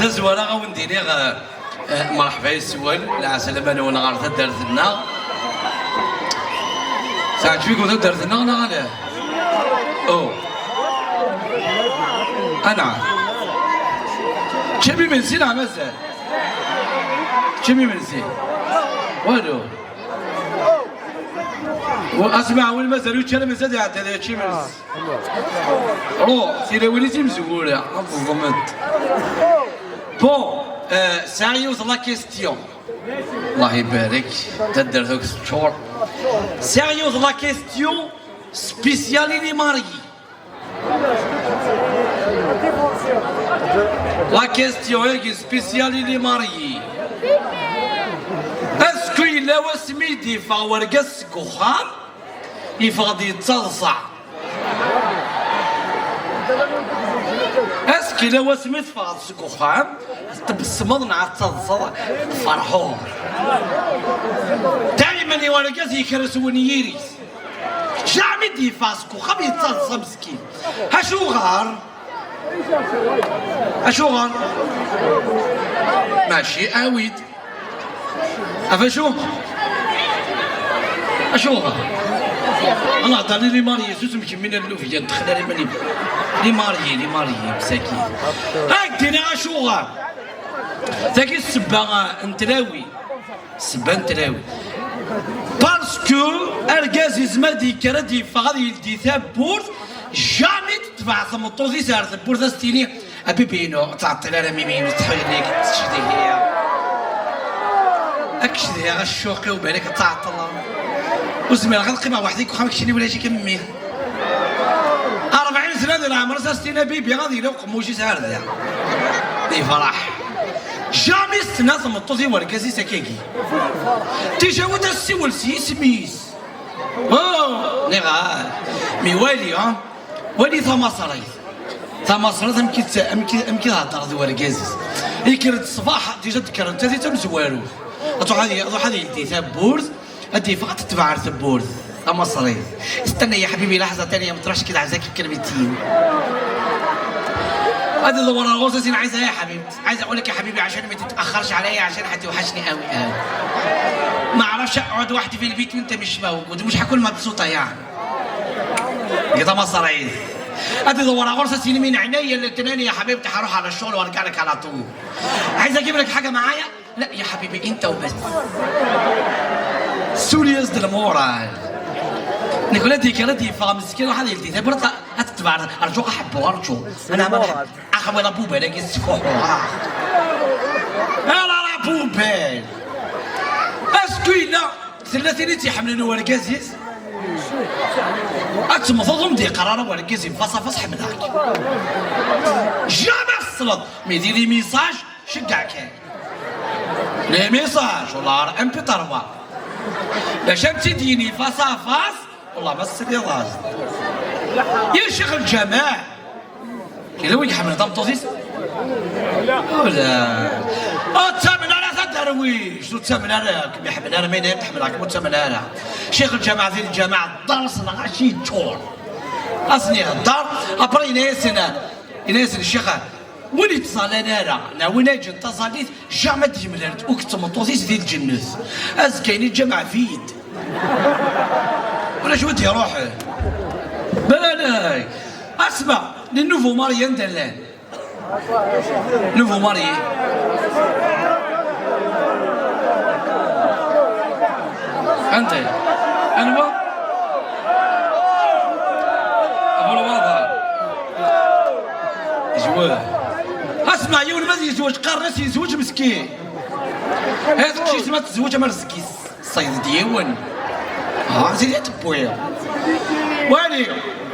تزوالا غونديني مرحبا يسوال لا سلامة نونا غارتا دارتنا ساعة شوي كنت دارتنا أنا غالا أو أنا شبي من سينا مازال شبي من سين والو واسمع وين مازال يتكلم مازال يعطي هذا شي من روح سيري وليتي مزوله ضمنت بون سيريوز لا كيستيون الله يبارك تدير ذوك الشهور سيريوز لا كيستيون سبيسيالي لي ماري لا كيستيون هيك سبيسيالي لي ماري اسكو الا واسميتي فورقس كوخام يفغدي يتصلصع اسكي الا واسميت فغدس كوخام تبسمض مع التصلصع فرحوه دائما يورقس يكرس ونييريس جامي دي فاسكو خم يتصلصع مسكين هاشو غار اشو غار ماشي اويد افشو اشوفها انا عطاني لي ماري سوس مكملين اللوفيه دخل لي ماني لي ماري مساكين هاك دينا اشوفها ذاك السبه انتراوي السبه انتراوي باسكو اركاز زمادي كردي فغادي يدي ثابور جامي تتبع ثمطوزي سار ثابور ثاستيني ابيبينو تعطي لها ميمين تحوي ليك تشدي هي اكشد يا غشوقي وبالك تعطل وزميل غنقيمه وحدك وخا ماكشيني ولا شي كمي 40 سنه ديال العمر ساستينا بيبي غادي يلوق موجي سهر ذا دي فرح جامي السنه ثمطوزي وركازي سكاكي تجاوز السيول سميس نغا مي والي والي ثماصريت امكي تهضر ذو وركازيس يكرد الصباح تيجا تذكر انت تمزوالو هذه يدي ثبورث ادي فقط تتبع ثبورث اما صريح استنى يا حبيبي لحظه ثانيه ما تروحش كده عايزاك كلمتين هذه الدوره الغوصه انا عايزها يا حبيبتي عايز اقول لك يا حبيبي عشان ما تتاخرش عليا عشان هتوحشني قوي ما اعرفش اقعد وحدي في البيت وانت مش موجود ومش هكون مبسوطه يعني قلت ما صريح هذه دوره غوصه سيني من عينيا الاثنين يا حبيبتي هروح على الشغل وارجع لك على طول عايز اجيب لك حاجه معايا لا يا حبيبي انت وبس سوريوس دي المورال نقول لك كردي فا مسكين واحد يلتي تبرت هتتبع ارجوك احبه ارجو انا ما احب اخوي لابوبا لاقي السكوح لا لابوبا اسكو لا ثلاثين تيحملوا ورقازيز اتمضضهم دي قرار ورقازي فصفص حملاك جامع الصلط ميدير لي ميساج شقع كان لي ميساج والله ام بي 3 باش تديني فاس والله بس لي راس يا شيخ الجماعه كي لو يحمل طمطوزيس لا الثمن على درويش الثمن على كم يحمل انا ما يحمل راك الثمن على شيخ الجماعه ذي الجماعه الدرس غاشي تشور اصني الدار ابري يناسن الشيخ ولي تصال انا وين اجي اتصليت جامع تجملت وكنت مطوزيس ديال الجنة ازكيني الجماعه فيد ولا شو بدي اروح بلا اسمع للنوفو ماريان دلان نوفو ماريان انت انوا ابو الواضح جواه اسمع يا ولد ما يتزوج قارناس يتزوج مسكين هذاك الشيء ما تزوج ما رزقي الصيد ديون زيد تبويا واني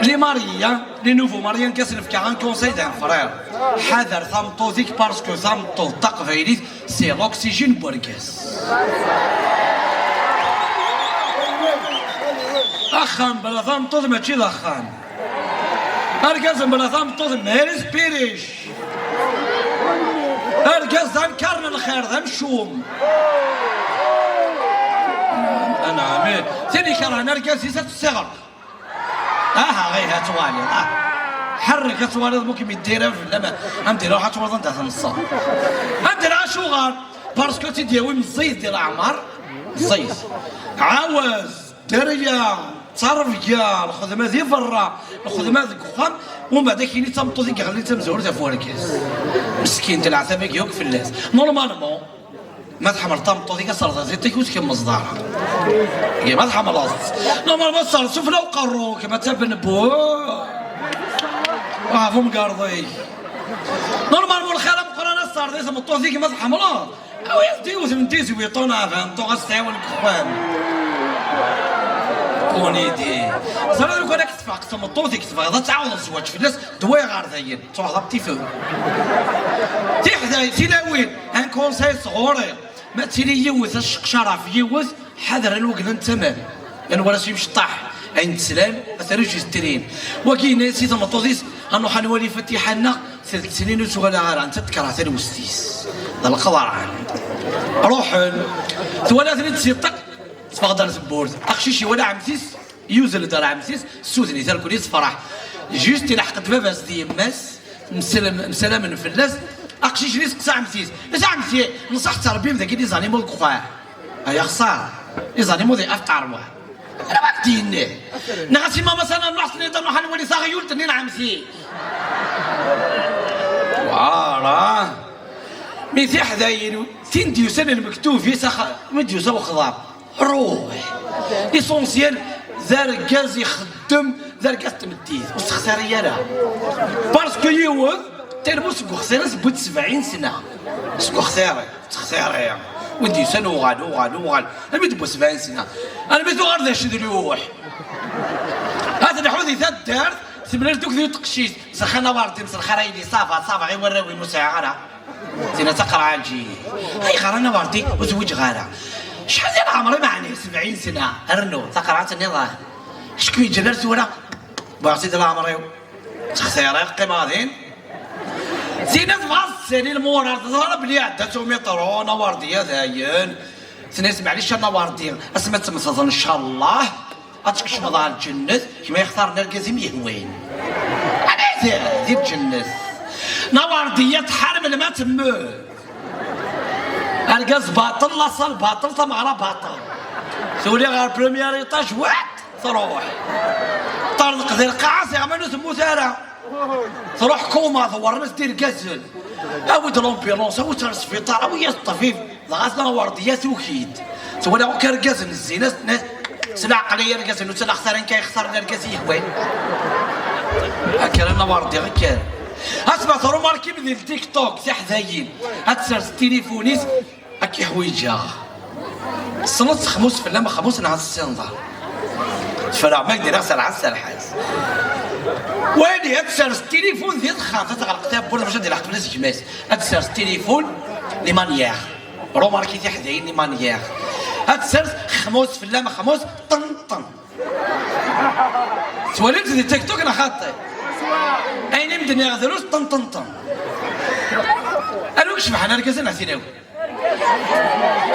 لي ماريا لي نوفو ماريان كاسلف كان كونساي دان فرير حذر ثامطوزيك باسكو ثامطو تقفيليت سي لوكسيجين بوركاس اخان بلا ثامطوز ماشي اخان اركاز بلا ثامطوز ما يرسبيريش اركاز كارن الخير ذا مشوم انا عمي ثاني كره اركاز يسات الصغر غير هاتوالي حرك توالد ممكن يديرها في اللما نديرها حتى توالد تاع النصا نديرها شو غار باسكو تيديوي من الزيت ديال عمر الزيت عاوز دريا تصرفيا الخدمه ديال برا الخدمه ديال الخام ومن بعد كاين اللي تمطو ديك غير تمزور تاع فواركاس مسكين ديال العتبه كيوك في اللاس نورمالمون ما تحمل طمطو ديك صارت زيتك وتكمل مصدارها هي ما تحمل نورمالمون صار شوف لو قرو كما تبن بو فهم قارضي نورمالمون الخاله مقرانه صار ديك طمطو ديك ما تحملها او يديوز من ديزي ويطونا فهمتو غتستعمل الكوان كونيدي صار لو كان كتفاق طمطو ديك تبغى تعاود الزواج في الناس دواي غار ذاين توحد بتيفو تحداي تلاوين ان كونساي صغوري ما تيلي يوث الشقشره في يوث حذر الوقت تمام يعني ولا شي مشطح عين سلام اثرج يسترين وكاين سي طمطوزيس انو حنولي فتيحنا 3 سنين وشغل غير انت تكره حتى الوستيس ذا القضاء روح ثلاثه تسيطق تفقدر البورد اخشيشي ولا عمسيس يوزل دار عمسيس سوزني تركونيس فرح جوست لحقت باباس دي ماس مسلم من فلاس اقشيش لي سقسا عمسيس اش عمسي نصح تربيم ذاك لي زانيمو الكخوا هيا خساره لي زانيمو دي افطار واحد انا ما كديني نغسي ما مثلا نروح نروح نولي صاغيول تنين عمسي وارا ميثي حداين تنديو سنه المكتوب في سخ مديو سو خضاب روح ليسونسيال ذا ركاز يخدم ذا ركاز تمديه وستخساريه راه باسكو يوض تربو سكو خساره سبوت 70 سنه سكو خساره تخساره ودي سنه وغادو انا بدو 70 سنه انا بدو غير ذا شد اليوح هذا الحوذي ثلاث دار سبلاش دوك ذو تقشيش سخنا واردي مسخره يدي صافا غير وراوي مساعره زينه تقرا عاجي هاي غرانا واردي وزوج غاره شحال ديال عمري ما عني 70 سنه ارنو تقرا النظام شكون جلست ورا باغي ديال عمري تخسيري قيمادين زينه فاسيني المورا تضرب بلي عداتو مترو نوارديه ذاين تنسمع ليش نوارديه اسمع تمثل ان شاء الله غتكشف نضال الجنة كما يختار نركزي يهوين انا دير الجنة نوارديه تحارب الماء تمو الغاز باطل لاصال باطل تمغرا باطل سولي غير بريمير ايطاج واحد تروح طرق ذي القاعه يعملوا تمو ثاره تروح كوما ثور ناس دير كازل اود لومبيلونس اود السبيطار او يا الطبيب ضغطنا ورديات وكيد سولي غير كركاز الزينه سلا عقليه ركاز انه سلا خسران كيخسر ركاز يهوين هكا انا وردي غير اسمع ثرو ماركي من التيك توك سي حذايين هتسر التليفونيس هكي حويجه الصنص خموس في اللمه خموس نهار السنظر فلا ما يقدر يغسل عسى الحاس وين هتسر التليفون ذي الخام تتغلق كتاب ولا باش ندير قبل الجماس هتسر التليفون لي مانيير رو ماركي تي حذايين لي مانيير هتسر خموس في اللمه خموس طن توليت ذي تيك توك انا خاطي اين يمدن يغذروش طن انا واش بحال ركز انا سيناوي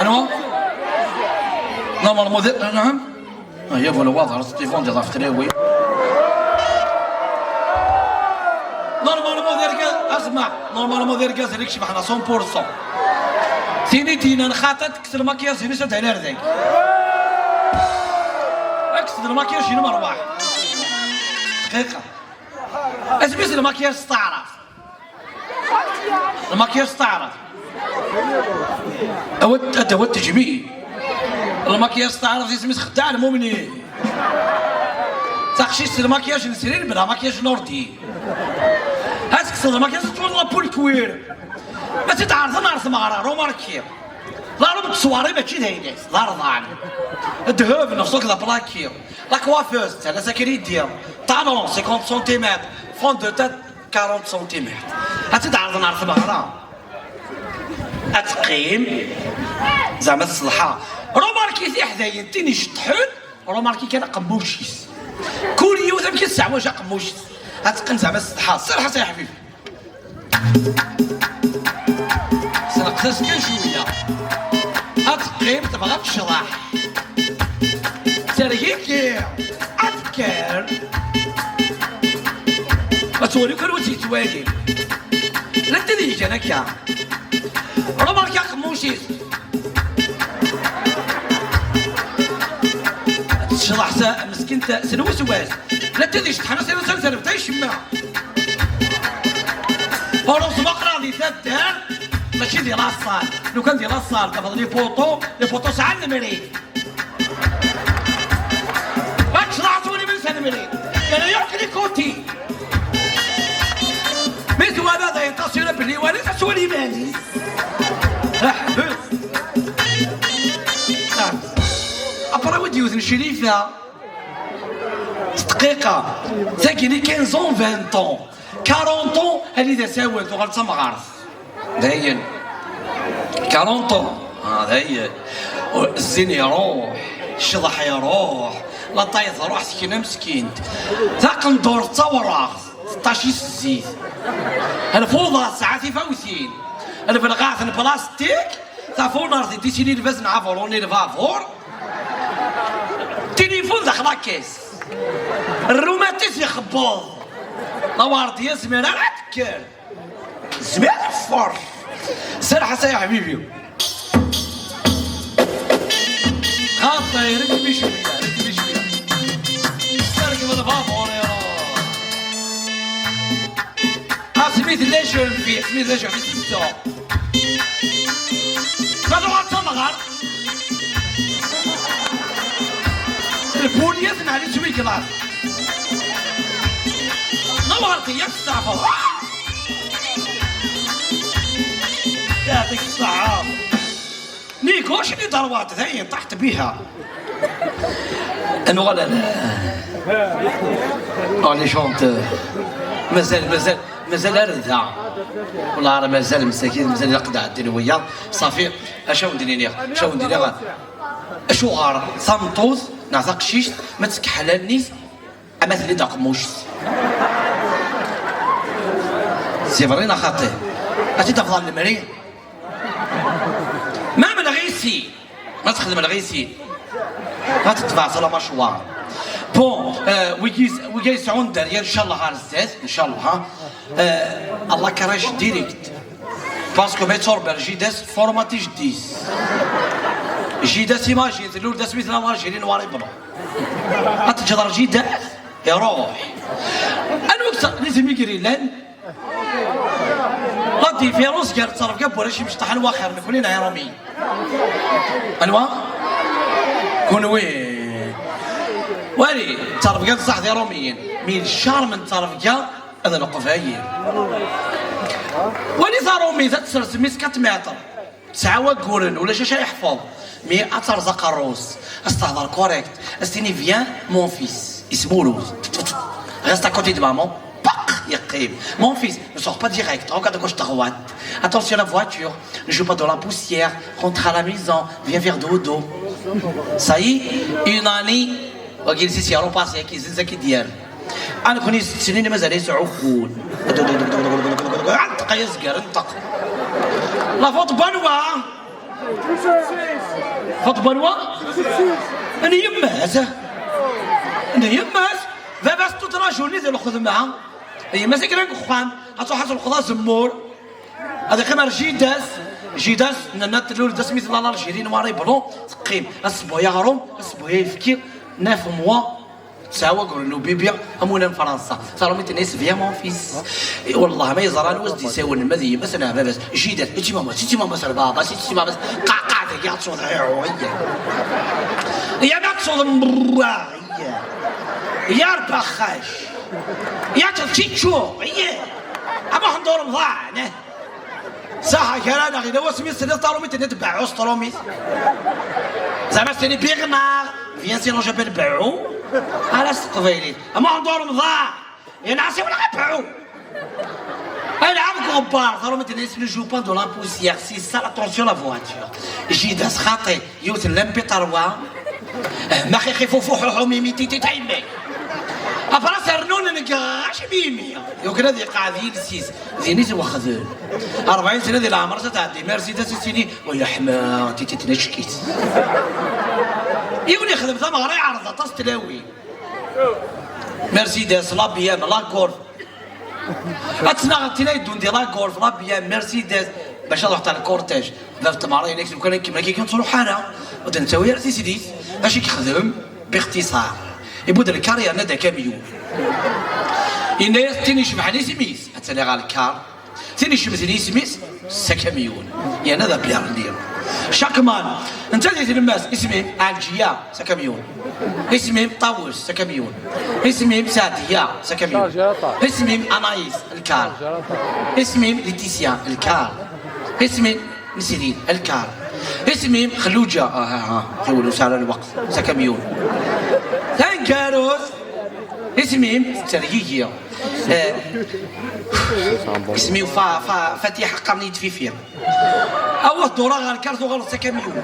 انا نورمالمون نعم هي فوالا واضح التليفون ديال فتراوي نورمالمون ذلك اسمع نورمالمون ذلك هذيك شي بحال 100% سينيتينا نخاطط كسر الماكياج هنا شاد على رذاك اكسر الماكياج هنا مروح دقيقه اسميس الماكياج استعرف الماكياج استعرف هو التجميل الماكياج استعرف اسميس خداع المؤمنين تخشيش الماكياج نسرين بلا ماكياج نوردي هاتكسر الماكياج تولى لابول كوير ما تتعرض نعرف مغرا روماركي لا ربط صواري ماشي دايناس لا رضعني الذهب نفسك لا بلاكي لا كوافوز تاع لا ساكري ديال طالون 50 سنتيمتر فون دو تات 40 سنتيمتر هتتعرض نعرف مغرا اتقيم زعما تصلحها روماركي في حدايا تيني شطحون روماركي كان قموشيس كل يوم ذاك الساعه واش قموشيس هتقن زعما الصحه صراحه يا حبيبي سنقص كان شويه اتقيم تبغى تشرح تريكي افكار توري كل وجه توالي لا تدري جنك يا رمارك يا خموشي شرح مسكين سنوي سواس لا تدري شحال سنه سنه بتايش ما ورص بقرا دي ثدر ماشي ديال الصال لو كان ديال الصال كتفضل لي بوطو ساعه المريض باش طلعتوني من سنه المريض انا ياكل كوتي مثل هذا يتصل باللي وليس سولي مالي احبس ابرا ودي وزن شريفه دقيقه ساكني 15 20 40 هذه اذا ساوت وغلطه غارس داين 40 هذا هي الزين يروح الشضح يروح لا طايز روح سكينه مسكين ثاق ندور تصور 16 الزيت انا فوضى ساعات فوسين انا في الغاث البلاستيك ثافور نارتي تيسيني الفاز نعفروني الفافور تليفون داخل كيس الروماتيس يخبوظ لواردي يا زميلة لا تكر زميلة فور سرحة يا حبيبي خاطة ركبي شوية ركبي شوية ركب الفافور يا سميت ليجون فيه سميت ليجون في ستة ماذا غلطة مغار البولية ثم علي شوي كلاس نورتي ياك الصعفة يعطيك الصحة نيكو شني ضربات ثانية طحت بيها انو غلا لي شونت مازال ارذع والله راه مازال مساكين مازال يقطع الدنيا صافي اشاو ندير شاو ندير اشو غار صمطوز نعطيك شيش ما تكحلنيش اما تلي داق موش سي فرينا خاطي اجي تفضل المريض ما من غيسي ما تخدم الغيسي ما تتبع صلا مشوار بون ويجي سعون داريا ان شاء الله هارزات ان شاء الله ها الله كراش ديريكت باسكو ميتور برجيداس فورماتي جديس جيداس ايماجين اللول داس مثل مارجينين واري بنو هتجدر جيداس يروح الوقت لازم يجري لان لا ديفيرونس كاع تصرف كاع ولا شي مشطح الوا خير من كلنا يا رامي الوا كون وين واري تصرف كاع صح يا روميين مين الشهر من تصرف كاع هذا نوقف هايل ولي صارومي تسرس ميسكات متر تسعة كورن ولا شي يحفظ مي اترزق الروس استهضر كوريكت استني فيان مون فيس اسمه لوز reste à côté de maman يقيم mon fils ne sort pas direct regarde à gauche droite attention à la voiture ne joue pas dans la poussière rentre à la maison viens faire dodo ça y est une année وجلس يسيروا باسي كي زنزكي ديال انا كوني 6 سنين مازال يسعو خون عندك يزقر انطق لا فوت بنوا فوت بنوا انا يماز انا يماز فبس تدراجوني ذي الخذ معها هي ماسك لك خوان هتروح الخضار زمور هذا كما جيداس ننات الاول داس مثل الله الجيرين ماري بلون تقيم اسبو يهرم اسبو يفكر 9 موا تساوى قولوا بيبيع امونا من فرنسا صاروا متناس فيا مون فيس والله ما يزرى الوزد يساوي المذي بس انا بس جيداس انت ماما سر بابا انت ماما قاعد يا تصود يا ما تصود يا ربخاش يا تشيتشو هي اما حندور مضاعنه صح كلام اخي لو سمي سنه طالو متى نتبعوا سطروميس زعما سيني بيغنا فيان سينو جابل باعو على سقفيلي اما حندور مضاع يا نعسي ولا غيبيعو انا عم كومبار طالو متى نسمي جو با دو لا بوسيير سي سا اتونسيون لا فواتور جي داس خاطي يوت لمبي طروا ما خيخيفو فوحو ميميتي تايمي أفرس أرنون نقاش بيمية يمكن هذه قاعدين السيس زينيس وخذل 40 سنة ذي العمر ستعدي مرسيدس السيني ويا حما تيتي تنشكيت يقول يخدم ثم غير عرضة تستلاوي مرسيدس لا بي ام لا كورف اتنا يدون دي لا غولف لا بيان مرسيدس باش نروح تاع الكورتيج لا التمارين يكتب كان كيما كي كنوصلوا حاره ودن نساوي راسي سيدي اش كيخدم باختصار يبود الكارير ندا كاميون الناس تاني يشبعني سميس حتى غا الكار تاني يشبعني سميس سكاميون يعني هذا بيان ليهم شاكمان انت اللي الناس اسمهم الجيا سكاميون اسمهم طاووس سكاميون اسمهم سادية سكاميون اسمهم انايس الكار اسمهم ليتيسيا الكار اسمهم نسرين الكار اسمهم خلوجة يقولوا سال الوقت سكاميون كاروس اسمهم تريجيا اسمي فاتيح قرنيت فيفيا أول دورة غير الكارت وغير السكاميون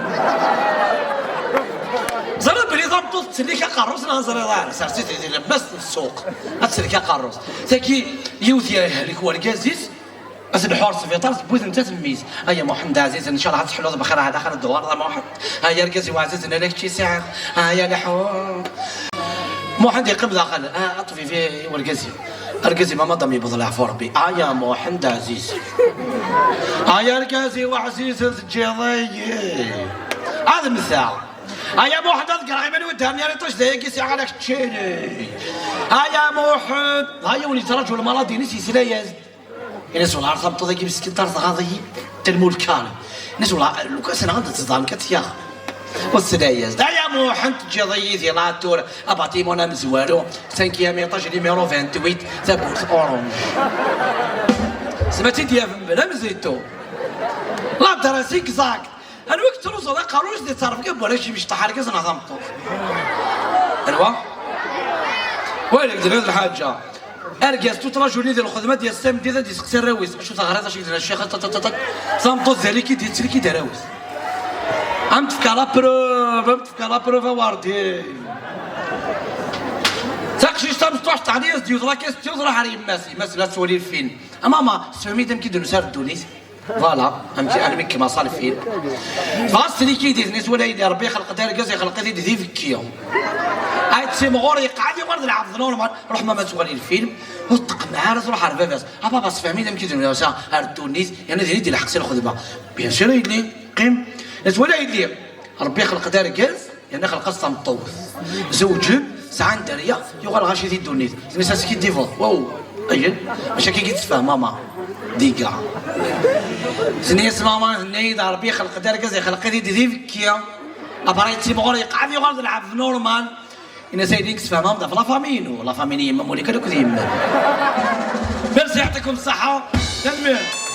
زرب بلي ضربتو تسليك قاروس نهزر يضاير سارسيتي لبس السوق تسليك قاروس تاكي يوثي هليك هو الكازيز أسد حورس في طرس بوذ انت تميز هيا محمد عزيز ان شاء الله هتحلو بخير هذا اخر الدوار هذا محمد هيا الكازي وعزيز ان لك شي ساعه هيا لحو محمد يقب داخل اطفي فيه والكازي الكازي ما مضى يبضل عفو ربي يا محمد عزيز هيا الكازي وعزيز الجيضي هذا مثال هيا محمد اذكر عيمن ودهم يا ريتوش ذاك ساعه عليك تشيني هيا محمد هيا ولي ترجل مرضي نسي سلايز الناس ولا عرفت تضيق مسكين طرز غاضي تلمو الكان الناس ولا لو كان غادي تظام كتيا والسدايز دا يا مو حنت تجي ضيي ديال لاتور اباتي مونا مزوالو 5 ميطاج نيميرو 28 تابوت اورونج سمعتي ديال بلا مزيتو لا دراسيك زاك الوقت روزو دا قاروش دي تصرف كيف ولا شي باش طحال كاس نظامتو الوا ويلك ديال هذه الحاجه ارجع تراجلي ديال الخدمه ديال السام ديال سقسي الراويس شو تغرات شي ديال الشيخ صامتو زاليكي ديال تلكي دراويس عم تفكر لا بروف واردي تاكشي تمطوح تعديس ديال لا كيستيون راه حريم ماسي لا تسولي الفين ماما سفهمي دم كي دنسار الدونيس فوالا انا ميك ما صار فين فاس اللي كيدير ناس ولا يدير ربي خلق دار كاز خلق دي فيكيهم عاد سي مغور يقعد يورد العبد نورمال روح ما تسولي الفيلم وطق معاه روح عرف بس بابا تفهمي دم كي دنسار الدونيس يعني ديال الحق الخدمه بيان سير يدلي قيم ناس ولا يدير ربي خلق دار كاز يعني خلق قصه مطوس زوج ساعه دريه يغال غاشي دي دونيس الناس كي ديفور واو اين باش كي تفهم ماما ديكا زنيس ماما نيد ربي خلق دار كاز خلق دي فيكيا ابريتي مغور يقعد يغال يلعب نورمال الناس يديك تفهم ماما في لا فامينو لا فاميني مولي كذا كذا ميرسي يعطيكم الصحه تنمير